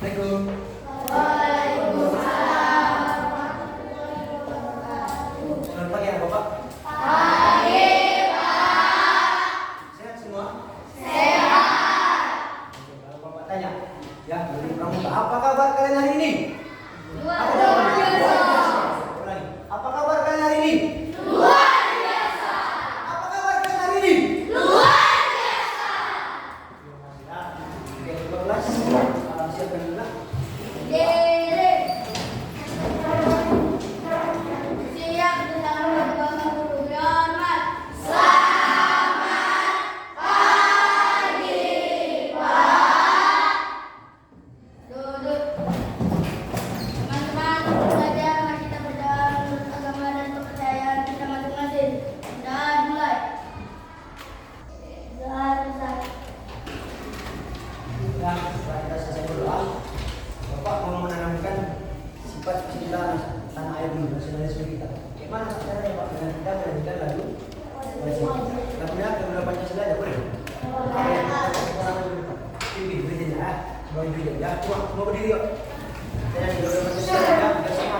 Assalamualaikum. Selamat pagi ya Bapak. Pagi, Pak. Sehat semua? Sehat. Kalau Bapak tanya, ya dari pramuka, apa kabar kalian hari ini? Luar biasa. Ulangi. Apa kabar kalian hari ini? Luar biasa. Apa kabar kalian hari ini? Luar biasa. Ya, oke, 12. Siapkan dulu lah. Dere. Siap bersama Bapak Guru Hormat. Selamat pagi, Pak. Duduk. Teman-teman, belajar mari kita berdoa menurut agama dan kepercayaan kita masing-masing. Dan mulai. Besar. Ya, setelah kita selesai berdoa, Bapak mau menanamkan sifat cinta tanah air dulu, nasionalisme kita. Gimana caranya Pak? Dengan kita menyanyikan lagu lagunya kedua Pancasila ada boleh? Pilih berdiri ya, sebagai berdiri ya. Mau berdiri yuk. Saya di kedua Pancasila ya, biar semua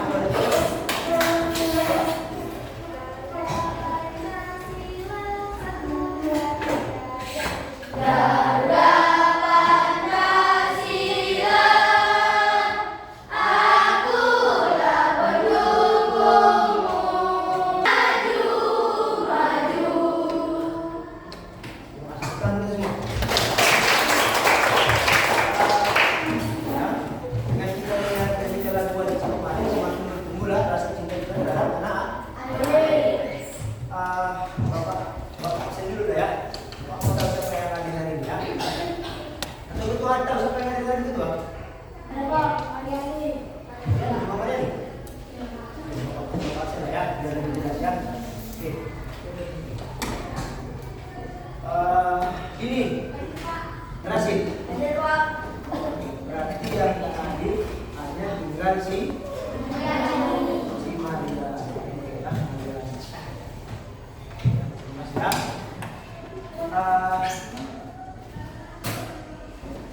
ini Rasid. Berarti yang tadi hanya tinggal si Maria. Ya.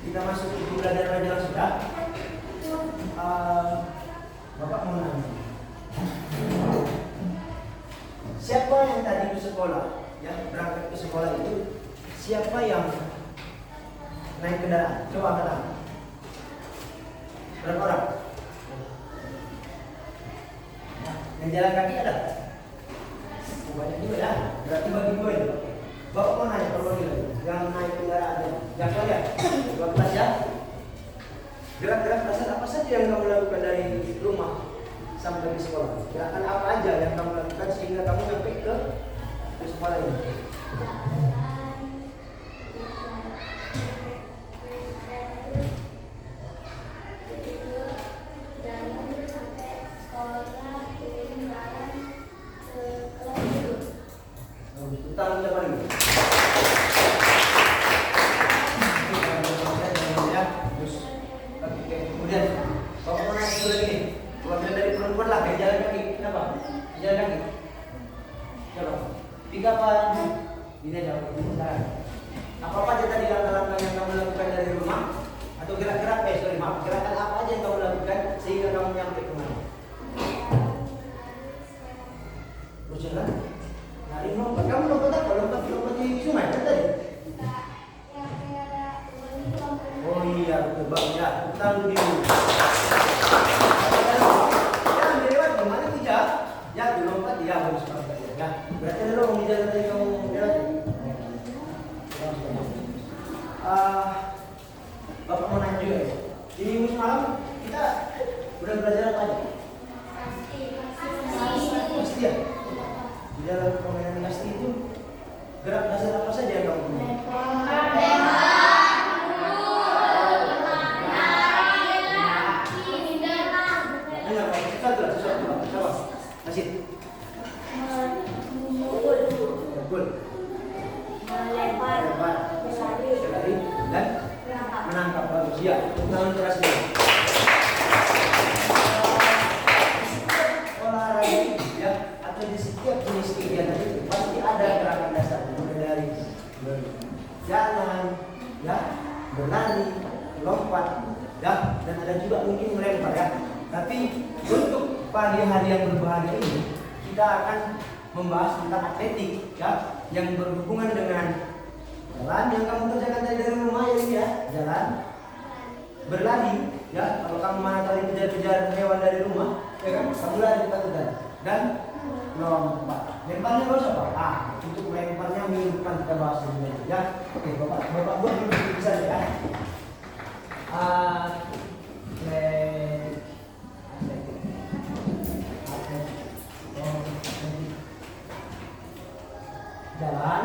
Kita masuk ke belajar belajar sudah. Bapak mau nanya. Siapa yang tadi ke sekolah, ya berangkat ke sekolah itu? Siapa yang naik kendaraan? Coba angkat tangan. Berapa orang? Nah, yang jalan kaki ada? Banyak juga ya. Berarti bagi gue itu. Bapak mau nanya kalau bagi yang naik kendaraan, yang kalian 12 ya. Gerak-gerak dasar apa saja yang kamu lakukan dari rumah sampai ke sekolah? Gerakan apa aja yang kamu lakukan sehingga kamu sampai ke sekolah ini? Utang siapa dulu? Kemudian bapak mau naik dulu lagi nih. Keluarga dari perempuan lah, kayak jalan kaki. Kenapa? Jalan kaki. Coba. 3 apa? Ini aja. Apa aja tadi langkah-langkah yang kamu lakukan dari rumah? Atau gerak-gerak? Gerakan apa aja yang kamu lakukan sehingga kamu nyampe kemana? Berjalan. Lari lompat. Kamu lompat apa? Lompat di sungai kan tadi? Oh iya, betul bang ya. Utang dulu. Ya, lewat gimana tidak? Ya, dilompat dia harus lompat ya. Berarti ada lorong di jalan tadi kamu jalan. Bapak mau nanya juga ya. Di minggu semalam kita udah belajar apa aja? Pasti ya. Di dalam permainan pasti itu gerak dasar apa saja yang kamu punya? Masih. Melempar, berlari, dan menangkap manusia. Tangan keras dulu. Olahraga ya, atau di setiap jenis kegiatan itu pasti ada gerakan dasar, mulai dari jalan, ya, berlari, lompat, ya, dan ada juga mungkin melempar ya. Tapi untuk pagi hari yang berbahagia ini kita akan membahas tentang atletik ya, yang berhubungan dengan jalan yang kamu kerjakan tadi dari rumah ya, jalan, berlari ya, kalau kamu mana tadi kejar-kejar hewan dari rumah ya kan, kamu lari kejar dan lompat. Lemparnya harus apa? Untuk lemparnya minggu depan kita bahas dulu ya. Oke, bapak buat dulu bisa ya. Jalan,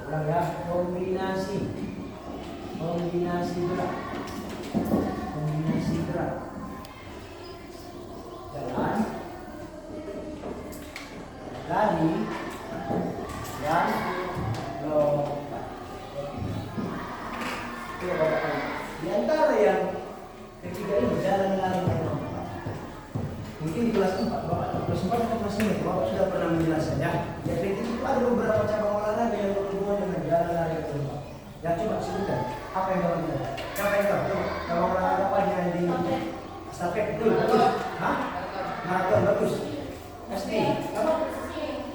ulang ya, kombinasi gerak, jalan, lari, dan lompat. Di antara yang ketiga ini jalan, lari, dan lompat. Mungkin di kelas 4, kelas 4 atau kelas 5, Bapak sudah pernah menjelaskan ya. Jadi itu ada beberapa cabang olahraga yang berhubungan dengan jalan, lari, dan lompat. Ya coba sebutkan, apa yang Bapak bilang? Siapa yang tahu? Coba, cabang olahraga apa yang di estafet itu? Bagus. Hah? Maraton bagus. SD apa?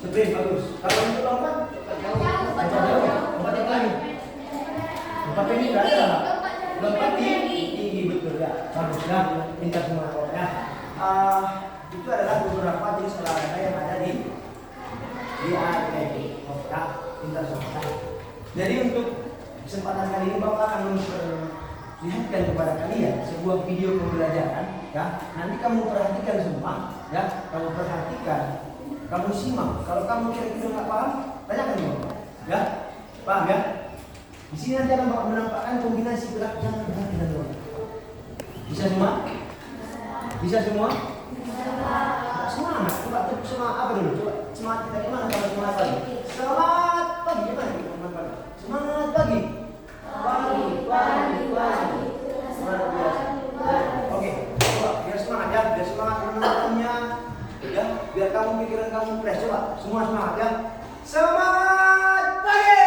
Sprint bagus. Kalau untuk lompat? Jauh. Lompat yang lain. Lompat ini tidak ada. Lompat tinggi betul ya. Bagus ya. Pintar semua ya. Itu adalah beberapa jenis olahraga yang ada di atletik. Ya, pintar semua. Jadi untuk kesempatan kali ini Bapak akan memperlihatkan kepada kalian sebuah video pembelajaran ya. Nanti kamu perhatikan semua ya, kamu perhatikan, kamu simak. Kalau kamu kira-kira nggak paham, tanyakan di bawah ya. Paham ya? Di sini nanti akan Bapak menampakkan kombinasi gerak jalan, berhenti dan lompat. Bisa semua? Bisa semua? Semangat, coba semangat apa dulu? Coba semangat kita gimana kalau semangat pagi? Semangat pagi gimana? Semangat pagi. Semangat biasa. Oke, coba biar semangat ya, biar semangat menontonnya ya, biar kamu pikiran kamu fresh. Coba semua semangat ya. Semangat pagi.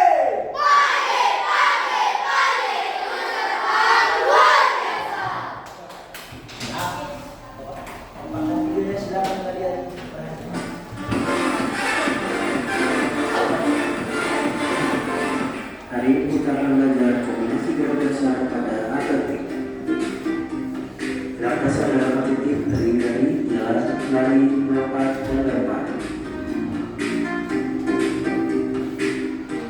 Hari ini kita akan belajar kombinasi gerak dasar pada atletik. Gerak dasar dalam atletik terdiri dari jalan, lari, lompat, dan lempar.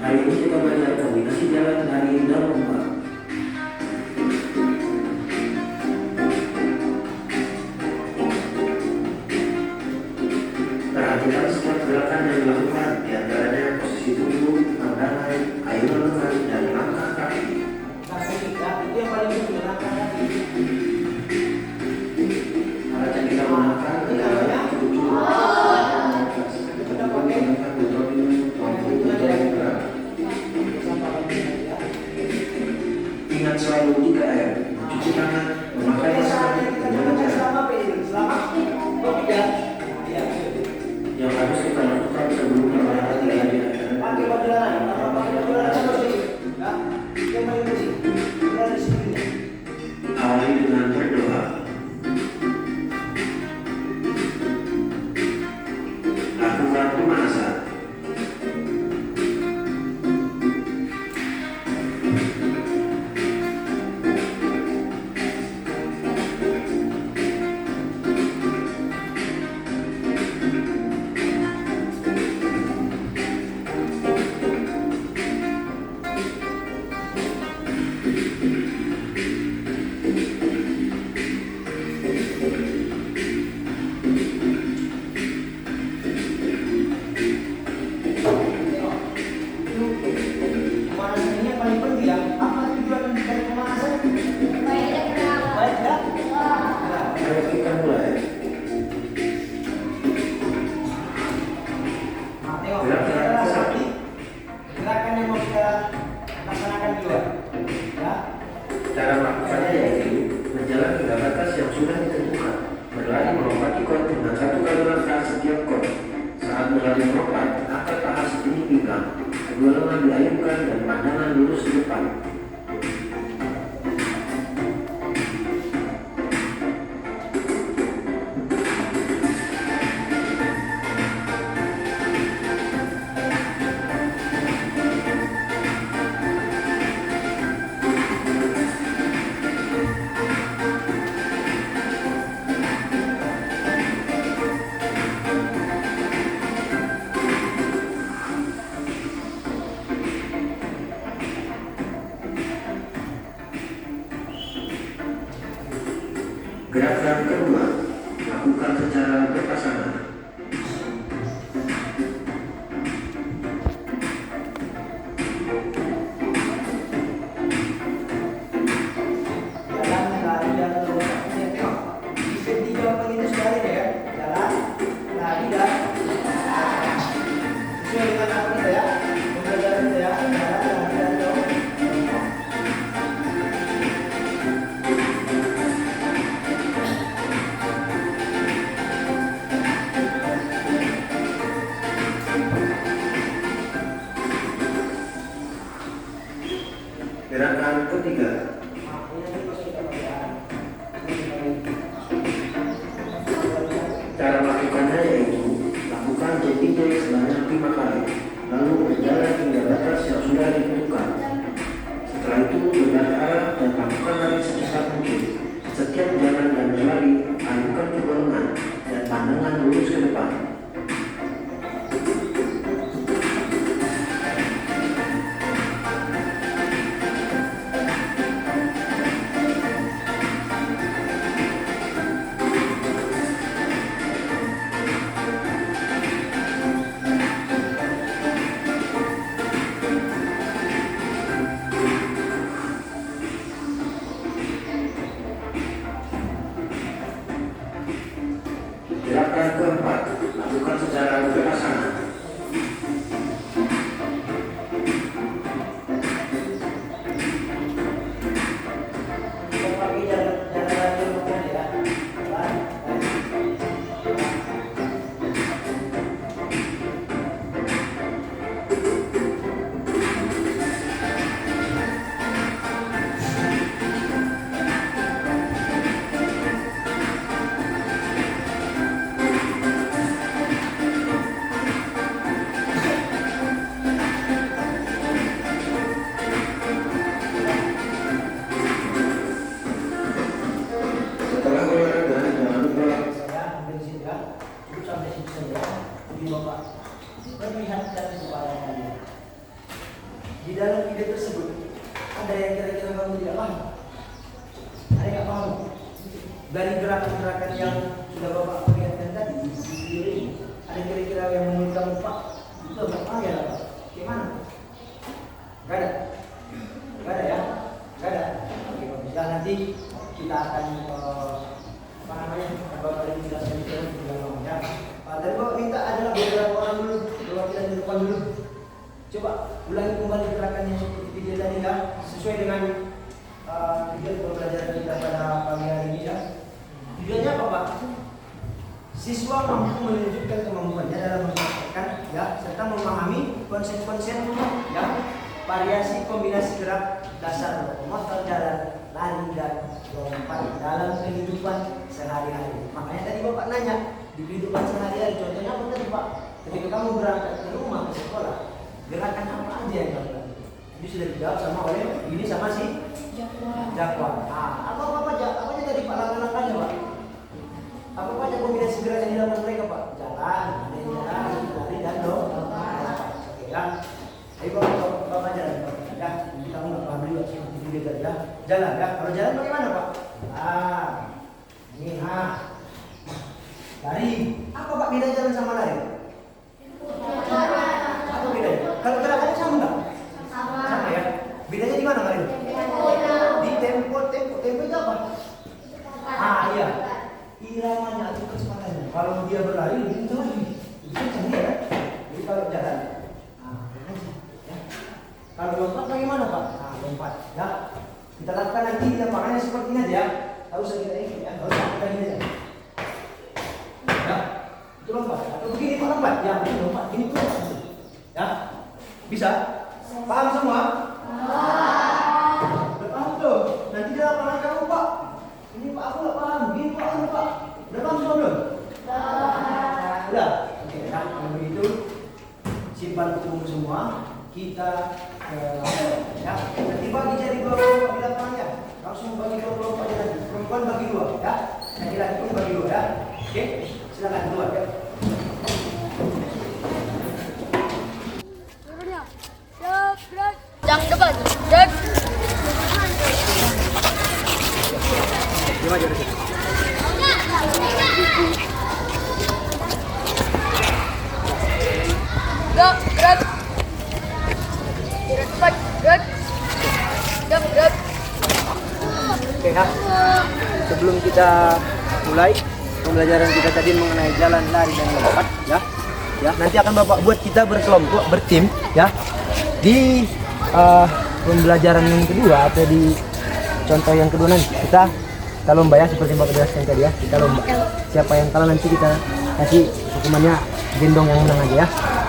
Hari ini kita belajar kombinasi jalan, lari, dan lompat. Perhatikan setiap gerakan yang dilakukan, di antaranya posisi tubuh, pandangan, ayunan lengan, dan langkah kaki. Itu yang paling penting, langkah kaki. Alat yang kita gunakan adalah tujuh. Kita menggunakan beton maupun beton gerak. Ingat selalu 3M: mencuci tangan, memakai masker, menjaga jarak. Yang harus kita lakukan sebelum berolahraga adalah Pakai baju lari, pakai baju lari bersih, ya. Yang paling bersih, dari sini. awali dengan berdoa. Lakukan pemanasan. Pemanasan ini yang paling penting ya. Apa tujuan dari pemanasan? Baik ya. Ayo kita mulai. Nah, tengok, ini adalah seperti gerakan yang mau kita laksanakan juga, ya. Cara melakukannya yaitu berjalan hingga batas yang sudah ditentukan, berlari melompati kot dengan satu kali langkah setiap kot. Saat berlari melompat, angkat paha setinggi pinggang, kedua lengan diayunkan dan pandangan Gerakan kedua, lakukan secara berpasangan. Jalan, lari, dan lompat. Tengok. Sistem 3 orang itu sudah ada ya. Jalan, lari, dan sesuai dengan apa kita ya. Pembelajaran kita ya. Jalan, lari, dan lompat. Gerakan ketiga, cara melakukannya yaitu lakukan JPJ sebanyak 5 kali, lalu berjalan hingga batas yang sudah ditentukan. Setelah itu berbalik arah dan lakukan lari secepat mungkin. Setiap jalan dan berlari, alihkan kedua lengan dan pandangan lurus ke depan. Gerakan keempat, lakukan secara berpasangan. Kita pakai jalan lari lompat ya. Jalan, Setelah olahraga, jangan lupa saya ambil situ ya. Cukup sampai situ saja. Jadi Bapak perlihatkan kepada kalian. Di dalam video tersebut ada yang kira-kira kamu tidak paham? Ada yang nggak paham? Dari gerakan-gerakan yang sudah Bapak perlihatkan tadi di video ini, ada kira-kira yang menurut kamu Pak itu nggak paham ya Pak? Gimana? Gak ada? Gak ada ya? Gak ada? Oke, bagus. Ya, nanti kita akan apa namanya? Bapak tadi menjelaskan itu di dalam ya. Tadi Bapak minta adalah beberapa orang dulu, perwakilan di depan dulu. Coba ulangi kembali gerakan yang seperti video tadi ya, sesuai dengan tujuan pembelajaran kita pada pagi hari ini ya. Tujuannya apa Pak? Siswa mampu menunjukkan kemampuannya dalam mempraktekkan ya, serta memahami konsep-konsep ya, variasi kombinasi gerak dasar lokomotor jalan, lari dan lompat dalam kehidupan sehari-hari. Makanya tadi Bapak nanya di kehidupan sehari-hari, contohnya apa tadi Pak? Ketika kamu berangkat ke rumah ke sekolah, gerakan apa aja yang kamu lakukan? Ini sudah dijawab sama oleh ini sama si Jakwan. Apa aja tadi Pak langkah-langkahnya Pak? Apa aja kombinasi gerak yang dilakukan mereka Pak? Jalan, lari dan lompat. Oke ya. Ayo Bapak jalan Pak. Ya, kamu nggak paham juga seperti video tadi ya. Jalan ya. Kalau jalan bagaimana Pak? Ini lari. Apa Pak beda jalan sama lari? Apa bedanya? Kalau gerakannya sama nggak? Sama ya. Bedanya di mana Pak? Di tempo itu apa? Iya. Iramanya atau kecepatannya. Kalau dia berlari lebih kencang lagi. Lebih kencang ya. Jadi kalau jalan, ya. Kalau lompat bagaimana Pak? Lompat. Ya. Kita lakukan nanti di lapangannya seperti ini aja ya. Tahu usah kita ikut ya. Tahu usah kita ini aja. Ya. Itu lompat. Atau begini Pak lompat. Ya, begini lompat. Ini pun lompat. Ya. Bisa? Paham semua? Udah paham tuh. Nanti di lapangan kamu Pak. Ini Pak aku nggak paham. Begini Pak, ini Pak. Udah paham semua belum? Udah. Oke. Nah, kalau begitu simpan buku semua. Kita ya. Nanti bagi jadi dua kelompok di lapangannya. Langsung bagi dua kelompok aja nanti. Perempuan bagi dua, ya. Laki-laki pun bagi dua, ya. Oke. Silakan keluar ya. Yang depan. Oke ya. Sebelum kita mulai pembelajaran kita tadi mengenai jalan, lari dan lompat ya. Ya, nanti akan Bapak buat kita berkelompok, bertim ya. Di pembelajaran yang kedua atau di contoh yang kedua nanti kita lomba ya, seperti Bapak jelaskan tadi ya. Kita lomba. Siapa yang kalah nanti kita kasih hukumannya gendong yang menang aja ya.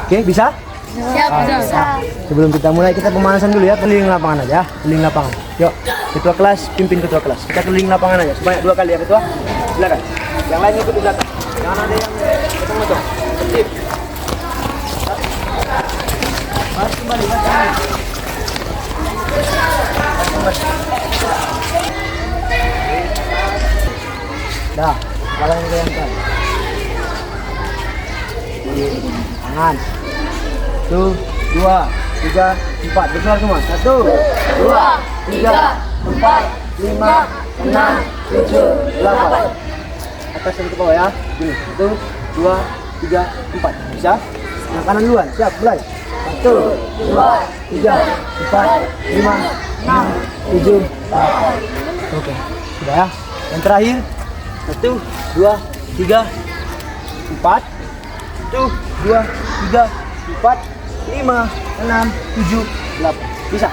Oke, bisa? Siap, bisa. Sebelum kita mulai kita pemanasan dulu ya, keliling lapangan aja, keliling lapangan. Yuk, ketua kelas pimpin ketua kelas. Kita keliling lapangan aja, sebanyak 2 kali ya ketua. Silakan. Yang lain ikut di belakang. Jangan ada yang potong-potong. Tertib. Mas kembali, mas kembali. Dah, kepala yang goyangkan. Tangan. 1, 2, 3, 4. Bersuara semua. 1, 2, 3, 4, 5, 6, 7, 8. Atas dan ke bawah ya. Gini. 1, 2, 3, 4. Bisa? Yang kanan duluan. Siap, mulai. 1, 2, 3, 4, 5, 6, 7, 8. Oke. Sudah ya. Yang terakhir. 1, 2, 3, 4. 1, 2, 3, 4, 5, 6, 7, 8. Bisa?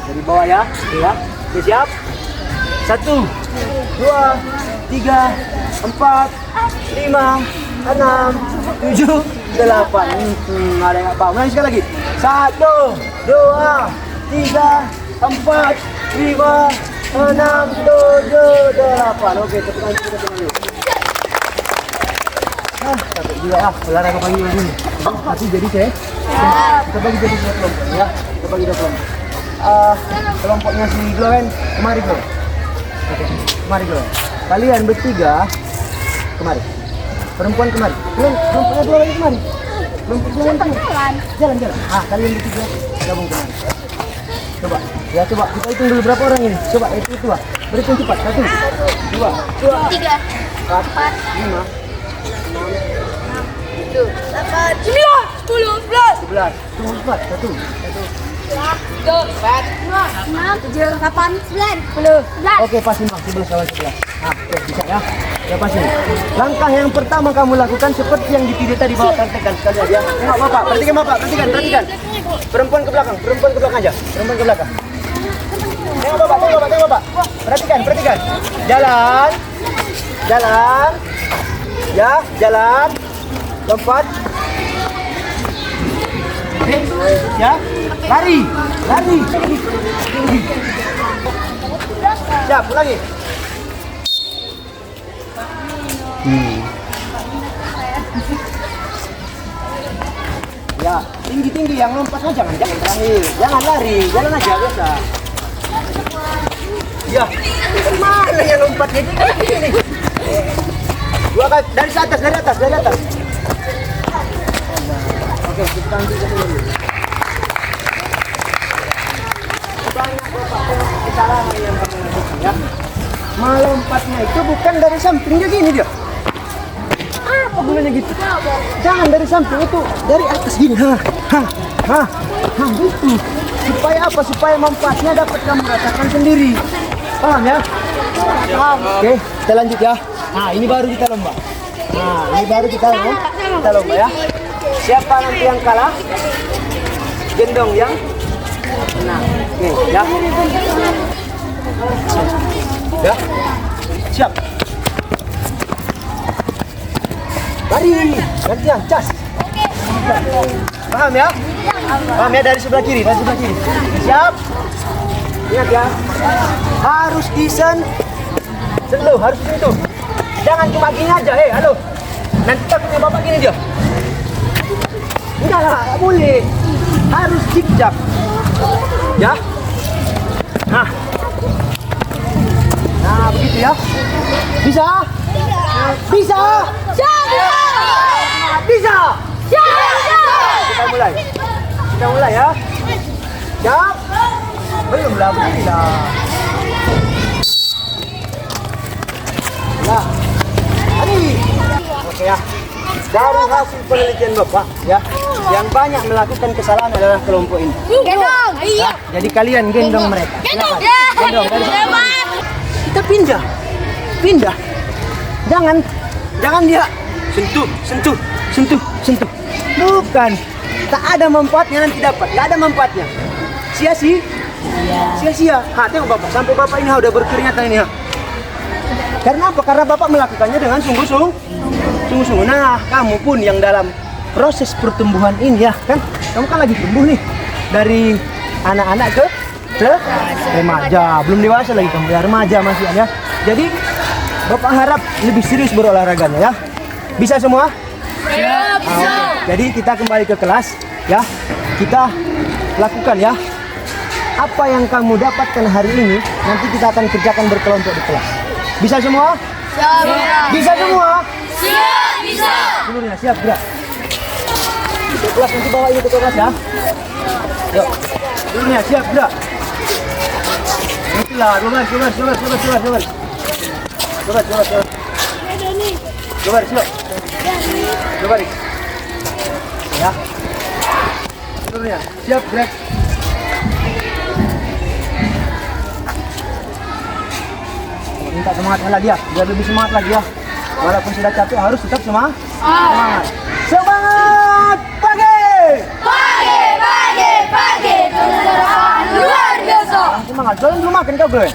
Dari bawah ya. Oke ya. Oke, siap? 1, 2, 3, 4, 5, 6, 7, 8. Ada yang nggak paham? Ulangi sekali lagi. 1, 2, 3, 4, 5, 6, 7, 8. Oke, tepuk tangan kita dulu. Capek juga ah, olahraga pagi lagi nih. Tapi jadi saya, kita bagi jadi 2 kelompok ya. Kita bagi 2 kelompok. Kelompoknya si Glowen, kemari Glowen. Oke, kemari Glowen. Kalian bertiga kemari. Perempuan kemari. Kelompoknya Glowen kemari. Kelompok Glowen kemari. Jalan. Kalian bertiga gabung kemari. Coba, ya coba kita hitung dulu berapa orang ini. Coba itu lah. Berhitung cepat. 1, 2, 3, 4, 5, 7, 8, 9, 10, 11. 11. Tunggu cepat. 1, 6, 7, 8, 9, 10, 11. Oke, pas 5, 11 lawan 11. Nah, oke, bisa ya. Ya pasti. Langkah yang pertama kamu lakukan seperti yang di video tadi, bawa praktekkan sekali aja. Tengok Bapak, perhatikan. Perempuan ke belakang aja. Perempuan ke belakang. Tengok Bapak. Perhatikan. Jalan. Ya, jalan. Lompat. Ya, lari. Siap, ulangi. Ya, tinggi yang lompatnya jangan terakhir. Jangan lari, jalan aja biasa. Ya, mana yang lompatnya ini? 2 kali dari atas. Oke, kita ambil dulu. Banyak kesalahan yang kamu lakukan ya. Melompatnya itu bukan dari samping, dia gini dia. Apa gunanya gitu? Jangan dari samping, itu dari atas gini. Gitu. Supaya apa? Supaya manfaatnya dapat kamu rasakan sendiri. Paham ya? Paham. Oke, kita lanjut ya. Nah, ini baru kita lomba. Kita lomba ya. Siapa nanti yang kalah? Gendong yang menang. Oke, ya. Ya. Siap. Lari. Gantian, cas. Paham ya? Paham ya, dari sebelah kiri. Siap. Ingat ya. Harus slow, harus itu. Jangan cuma gini aja, halo. Nanti takutnya Bapak gini dia. Enggak lah, nggak boleh. Harus zigzag. Ya. Nah, begitu ya. Bisa? Kita mulai ya. Siap? Belum lah, begini lah. Ya. Oke ya. Dari hasil penelitian Bapak ya, Yang banyak melakukan kesalahan adalah kelompok ini. Gendong. Iya. Jadi kalian gendong mereka. Silakan. Gendong dari sana. Kita pindah. Jangan dia sentuh. Bukan. Tak ada manfaatnya, nanti dapat. Gak ada manfaatnya. Sia-sia. Tengok bapak. Sampai bapak ini udah berkeringatan ini. Karena apa? Karena bapak melakukannya dengan sungguh-sungguh. Nah, kamu pun yang dalam proses pertumbuhan ini ya kan? Kamu kan lagi tumbuh nih. Dari anak-anak ke remaja. Belum dewasa lagi kamu ya, remaja masih ya. Jadi bapak harap lebih serius berolahraganya ya. Bisa semua? Bisa. Jadi kita kembali ke kelas ya. Kita lakukan ya. Apa yang kamu dapatkan hari ini nanti kita akan kerjakan berkelompok di kelas. Bisa semua? Bisa semua? Siap, bisa. Seluruhnya siap gerak. Ke kelas nanti bawa ini ke kelas ya. Yuk. Seluruhnya siap gerak. Nantilah 12. Coba. Ya. Seluruhnya siap gerak. Minta semangat lagi ya, biar lebih semangat lagi ya. Walaupun sudah capek harus tetap semangat. Semangat pagi. Kejuaraan luar biasa. Semangat, belum makan kau belum?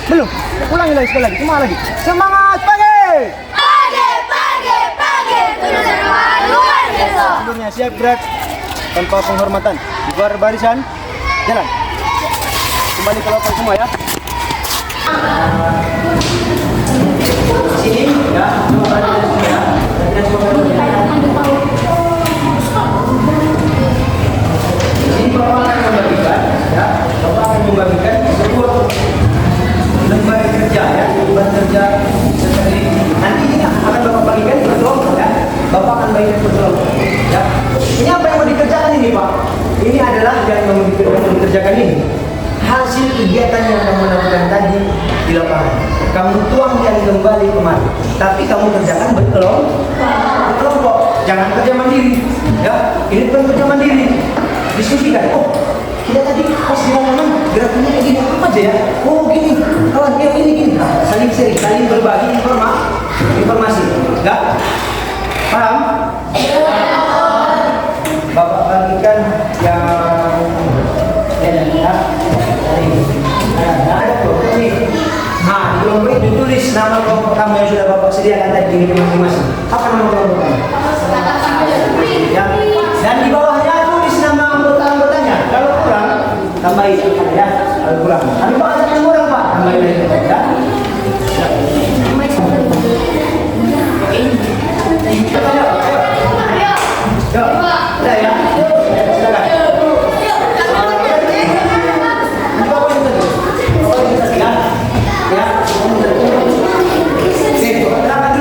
Belum. Ulangi lagi sekali lagi. Semangat pagi. Kejuaraan luar biasa. Sebelumnya siap gerak tanpa penghormatan. Di luar barisan, jalan. Kembali ke lokal semua ya. Sini ya, coba balik semua ya. Ini Bapak akan membagikan ya. Bapak akan membagikan sebuah lembar kerja ya, lembar kerja seperti nanti ini akan Bapak bagikan ke kelompok ya. Bapak akan bagikan ke kelompok ya. Ini apa yang mau dikerjakan ini Pak? Ini adalah yang mau dikerjakan ini. Hasil kegiatan yang kamu lakukan tadi di lapangan, kamu tuangkan kembali kemari. Tapi kamu kerjakan berkelompok, jangan kerja mandiri. Ya, ini bukan kerja mandiri. Diskusikan. Oh, kita tadi pas di lapangan gerakannya kayak gini apa aja ya? Oh gini, kawan ini gini. Saling sharing, saling berbagi informasi. Enggak? Paham? Bapak bagikan yang ada kelompok ini. Di kelompok itu tulis nama kelompok kamu yang sudah Bapak sediakan tadi di masing-masing. Apa nama kelompok kamu? Ya. Dan di bawahnya tulis nama anggota-anggotanya. Kalau kurang, tambahin ya. Kalau kurang. Tapi Pak ada yang kurang Pak, tambahin lagi ya. Yuk. Udah ya.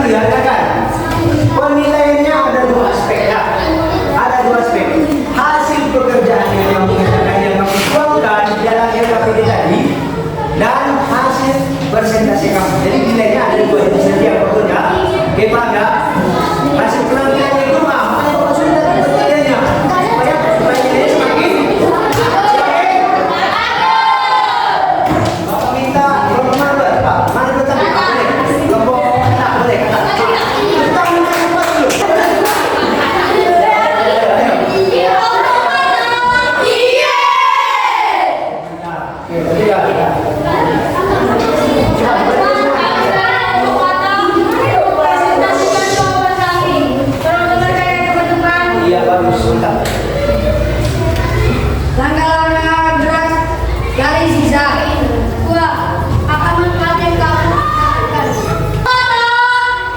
Silakan. Penilaiannya ada dua aspek ya. Ada dua aspek. Hasil pekerjaan yang kamu kerjakan yang kamu tuangkan di dalam LKPD tadi dan hasil persentase kamu. Jadi nilainya ada dua itu saja betul ya. Oke Pak ya. Hasil penilaiannya itu apa? Yang sudah penilaiannya supaya nilainya semakin. Bapak minta kelompok mana Pak? Mana betul Pak? Kelompok tak boleh kata. Iya bagus, mantap. Langkah-langkah gerak garis sisa. Gua akan mengkaten kamu.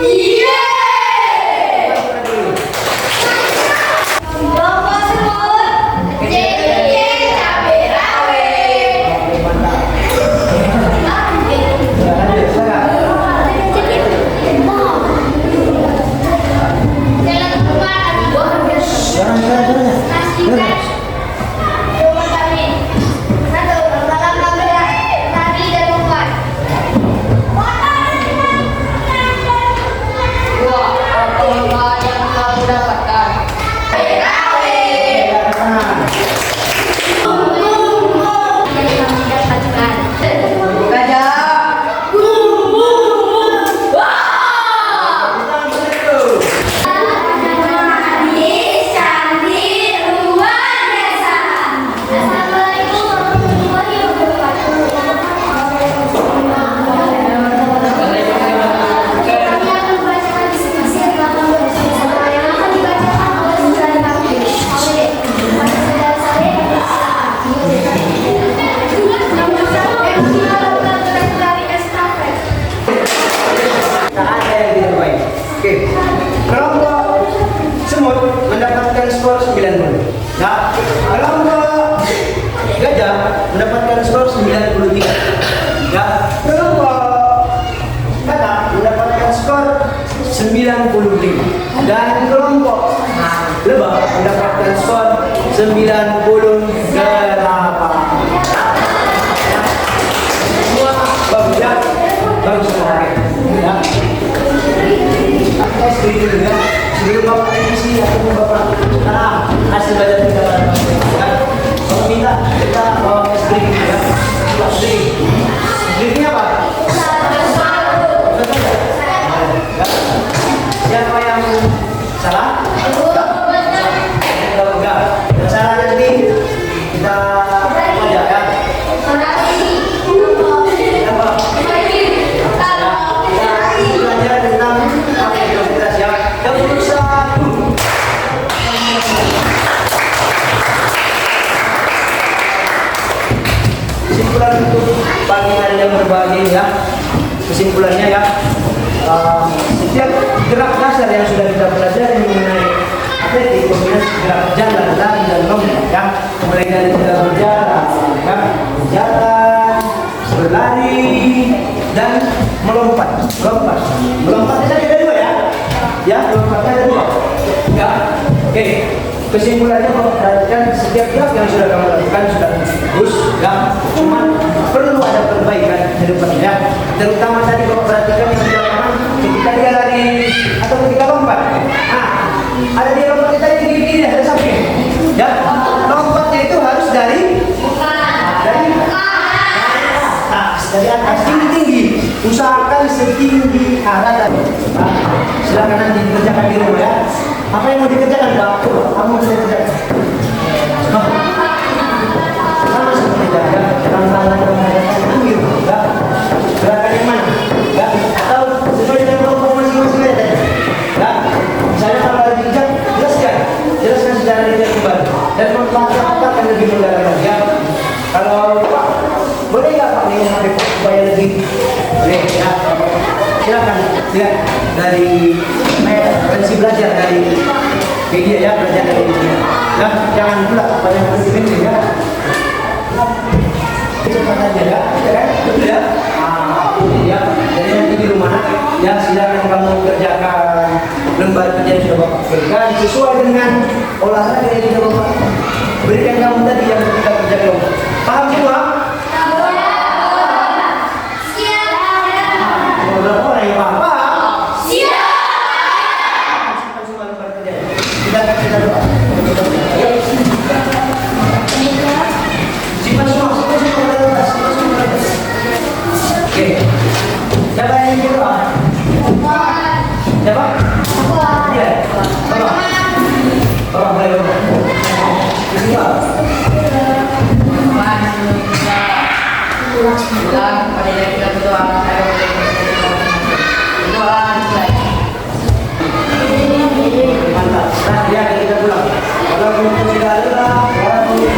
Iya. Bapak sebut JJ cabai rawit. Nasi kan. Coba kami. Satu, langkah Semua bagus ya? Bagus semua. Ya. Kita stay dulu ya. Sebelum Bapak revisi ataupun Bapak hasil belajar kita pada ya. Kalau minta kita bawa string ya. Stringnya apa? Betul ya? Siapa yang salah? Enggak. Yang salah nanti kita aja ya. Belajar tentang apa itu kita siap. Yang satu. Kesimpulan untuk pagi hari yang berbahagia ya. Kesimpulannya ya. Setiap gerak dasar yang sudah kita pelajari mengenai atletik, kemudian gerak jalan, lari dan lompat ya. Mulai dari kita berjalan, ya, berjalan, berlari dan melompat. Melompatnya ada dua ya. Ya, melompatnya ada dua. Ya. Oke. Kesimpulannya kalau perhatikan setiap gerak yang sudah kamu lakukan sudah bagus ya. Cuma perlu ada perbaikan ke depannya. Terutama tadi kalau perhatikan yang di lapangan ketika dia lari atau ketika lompat. Nah, ada dia lompat tadi gini ada samping. Ya, lompatnya itu harus dari atas tinggi. Usahakan setinggi arah tadi. Nah, silakan nanti dikerjakan di rumah ya. Apa yang mau dikerjakan Pak? Kamu bisa kerjakan. Sama seperti tadi ya. Tangan gitu. Ya. Gerakan yang mana? Ya. Atau sesuai dengan kelompok masing-masing aja tadi. Ya. Misalnya kalau lagi jelaskan secara detail kembali. Dan membaca akan lebih mendalam lagi ya. Kalau Pak, boleh nggak Pak dengan HP supaya lebih boleh ya. Silakan lihat dari referensi belajar dari media ya, belajar dari media. Nah, jangan pula banyak berpikir ya. Kecepatannya ya, betul ya. Ya, jadi nanti di rumah ya silakan kamu kerjakan lembar kerja yang sudah Bapak berikan sesuai dengan olahraga yang sudah Bapak berikan kamu tadi yang kita kerjakan. Paham semua? Berapa orang yang paham? Kita doa. Simpan semua. Oke. Siapa yang berdoa? Siapa? Dia. Bapak. Bapak boleh berdoa. Bismillah. Pada kita berdoa. Mantap. Nah, ya kita pulang. Kalau belum sudah lelah, kalau belum